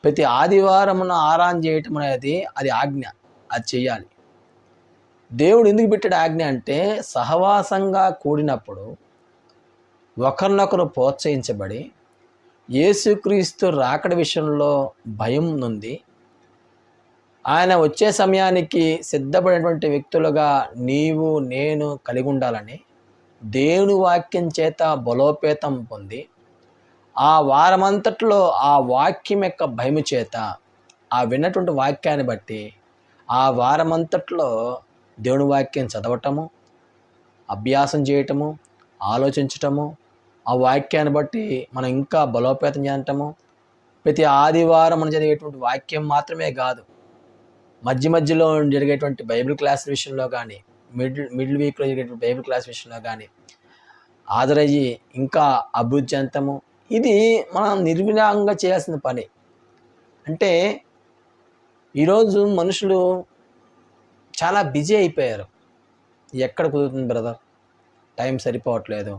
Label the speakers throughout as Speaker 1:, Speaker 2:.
Speaker 1: ప్రతి ఆదివారమున ఆరాధన చేయటం అనేది అది ఆజ్ఞ, అది చెయ్యాలి. దేవుడు ఎందుకు పెట్టాడు ఆజ్ఞ అంటే, సహవాసంగా కూడినప్పుడు ఒకరినొకరు ప్రోత్సహించబడి యేసుక్రీస్తు రాకడ విషయంలో భయం నుండి ఆయన వచ్చే సమయానికి సిద్ధపడినటువంటి వ్యక్తులుగా నీవు నేను కలిగి ఉండాలని దేవుని వాక్యం చేత బలోపేతం పొంది ఆ వారమంతట్లో ఆ వాక్యం యొక్క భయము చేత ఆ విన్నటువంటి వాక్యాన్ని బట్టి ఆ వారమంతట్లో దేవుని వాక్యం చదవటము, అభ్యాసం చేయటము, ఆలోచించటము, ఆ వాక్యాన్ని బట్టి మనం ఇంకా బలోపేతం చేయటము. ప్రతి ఆదివారం మనం చదివేటువంటి వాక్యం మాత్రమే కాదు, మధ్య మధ్యలో జరిగేటువంటి బైబిల్ క్లాస్ విషయంలో కానీ, మిడిల్ వీక్లో జరిగేటువంటి బైబిల్ క్లాస్ విషయంలో కానీ హాజరయ్యి ఇంకా అభివృద్ధి చెందటము. ఇది మనం నిర్విరామంగా చేయాల్సిన పని. అంటే ఈరోజు మనుషులు చాలా బిజీ అయిపోయారు. ఎక్కడ కుదురుతుంది బ్రదర్, టైం సరిపోవట్లేదు,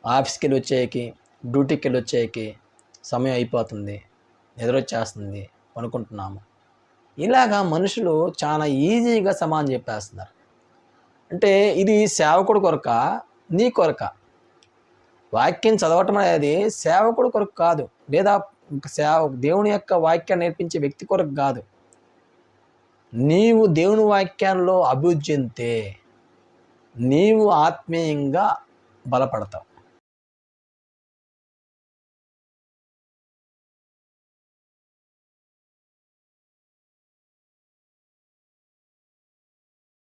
Speaker 1: ఆఫీస్కి వెళ్ళి వచ్చేయకి, డ్యూటీకి వెళ్ళి వచ్చేయకి సమయం అయిపోతుంది, నిద్రొచ్చేస్తుంది, పనుకుంటున్నాము. ఇలాగా మనుషులు చాలా ఈజీగా సమాధానం చెప్పేస్తున్నారు. అంటే ఇది సేవకుడు కొరక, నీ కొరక? వాక్యం చదవటం అనేది సేవకుడు కొరకు కాదు, లేదా దేవుని యొక్క వాక్యాన్ని నేర్పించే వ్యక్తి కొరకు కాదు. నీవు దేవుని వాక్యాల్లో అభివృద్ధి చెందితే నీవు ఆత్మీయంగా బలపడతావు.